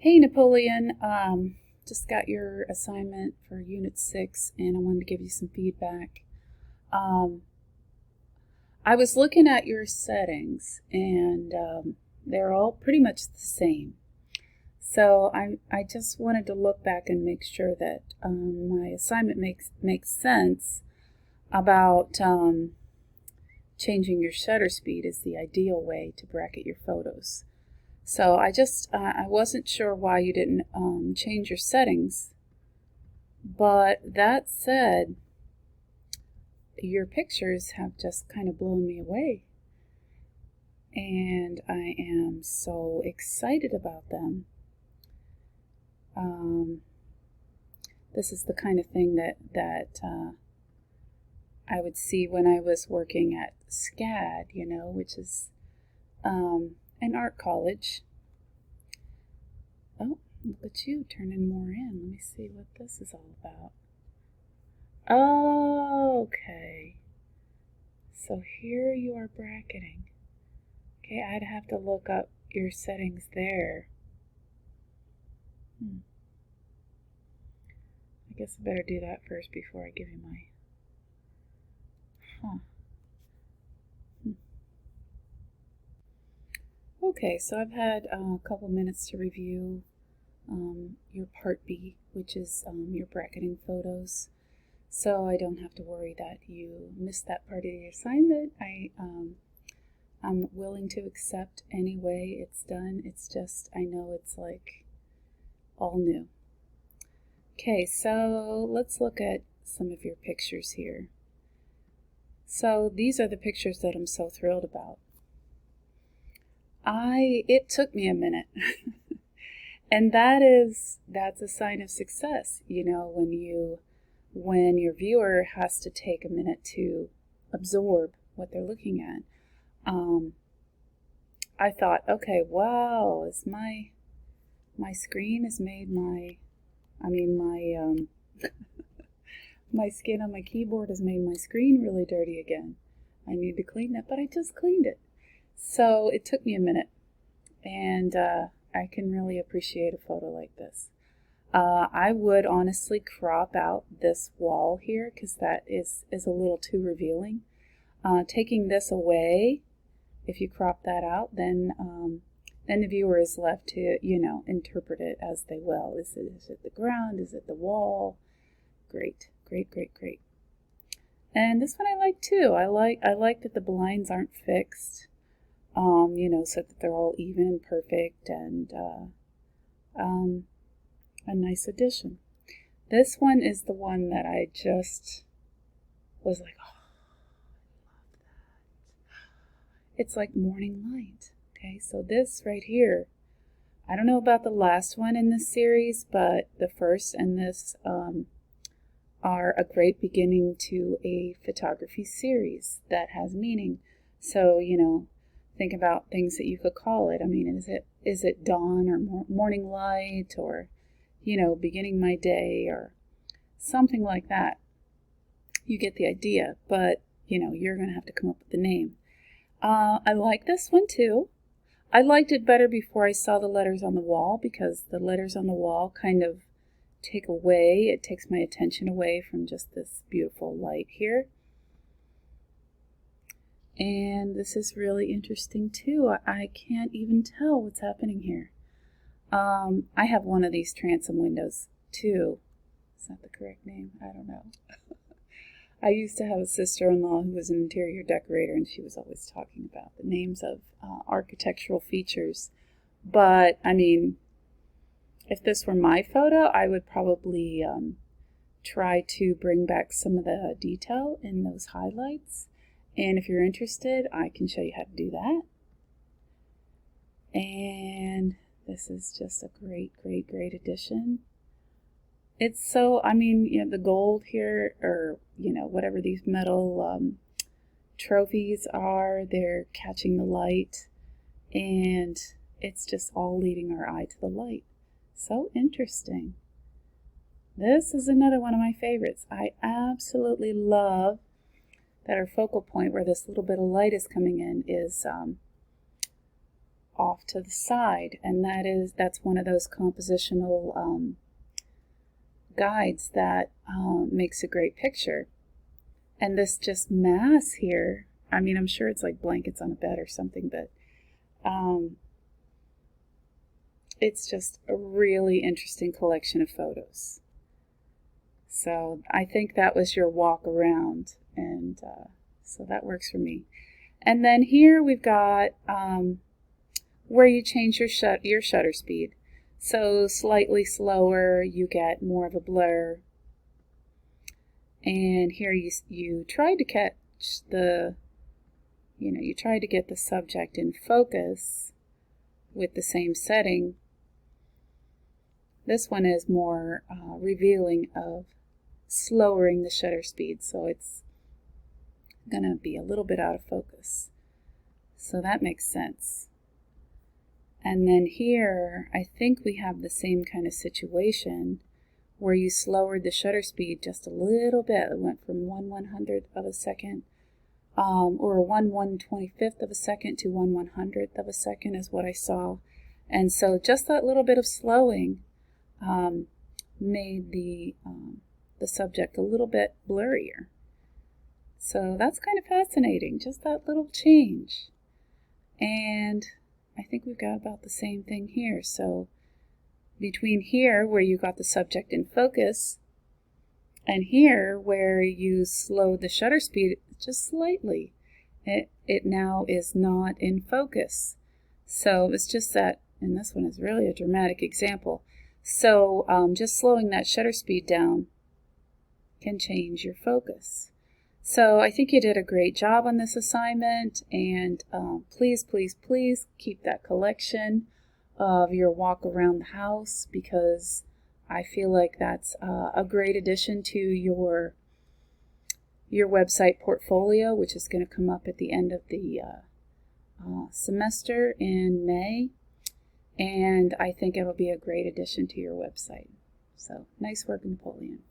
Hey Napoleon, just got your assignment for Unit 6 and I wanted to give you some feedback. Um, I was looking at your settings and they're all pretty much the same. So I just wanted to look back and make sure that my assignment makes sense about changing your shutter speed is the ideal way to bracket your photos. So I wasn't sure why you didn't change your settings, but that said, your pictures have just kind of blown me away, and I am so excited about them. This is the kind of thing that I would see when I was working at SCAD, which is an art college. Oh, look at you turning more in. Let me see what this is all about. Oh, okay. So here you are bracketing. Okay, I'd have to look up your settings there. I guess I better do that first before I give you my... Okay, so I've had a couple minutes to review your Part B, which is your bracketing photos. So I don't have to worry that you missed that part of the assignment. I'm willing to accept any way it's done. It's just, I know it's like all new. Okay, so let's look at some of your pictures here. So these are the pictures that I'm so thrilled about. It took me a minute. And that's a sign of success, when your viewer has to take a minute to absorb what they're looking at. I thought, okay, wow, is my screen has made my skin on my keyboard has made my screen really dirty again. I need to clean that, but I just cleaned it. So it took me a minute, and I can really appreciate a photo like this. I would honestly crop out this wall here because that is a little too revealing. Taking this away, if you crop that out, then the viewer is left to, interpret it as they will. Is it the ground? Is it the wall? Great, great, great, great. And this one I like too. I like that the blinds aren't fixed. So that they're all even and perfect, and a nice addition. This one is the one that I just was like, oh, I love that. It's like morning light. Okay, so this right here, I don't know about the last one in this series, but the first and this are a great beginning to a photography series that has meaning. So, think about things that you could call it. I mean, is it dawn or morning light, or beginning my day, or something like that. You get the idea, but you're gonna have to come up with the name. I like this one too. I liked it better before I saw the letters on the wall, because the letters on the wall kind of it takes my attention away from just this beautiful light here. And this is really interesting too. I can't even tell what's happening here. I have one of these transom windows too. Is that the correct name? I don't know. I used to have a sister-in-law who was an interior decorator, and she was always talking about the names of architectural features. But, I mean, if this were my photo, I would probably try to bring back some of the detail in those highlights. And if you're interested, I can show you how to do that. And this is just a great, great, great addition. It's so, the gold here, or, whatever these metal trophies are, they're catching the light. And it's just all leading our eye to the light. So interesting. This is another one of my favorites. I absolutely love that our focal point where this little bit of light is coming in is off to the side, and that's one of those compositional guides that makes a great picture. And this just mass here, I mean, I'm sure it's like blankets on a bed or something, but it's just a really interesting collection of photos. So I think that was your walk around, and so that works for me. And then here we've got where you change your shutter speed. So slightly slower, you get more of a blur. And here you tried to catch you tried to get the subject in focus with the same setting. This one is more revealing of slowing the shutter speed, so it's going to be a little bit out of focus. So that makes sense. And then here, I think we have the same kind of situation where you lowered the shutter speed just a little bit. It went from 1/100th of a second, or 1/125th of a second to 1/100th of a second is what I saw. And so just that little bit of slowing made the subject a little bit blurrier. So that's kind of fascinating, just that little change. And I think we've got about the same thing here. So between here where you got the subject in focus and here where you slowed the shutter speed just slightly, it now is not in focus. So it's just that, and this one is really a dramatic example. So just slowing that shutter speed down can change your focus. So I think you did a great job on this assignment, and please, please, please keep that collection of your walk around the house, because I feel like that's a great addition to your website portfolio, which is going to come up at the end of the semester in May, and I think it'll be a great addition to your website. So nice work, Napoleon.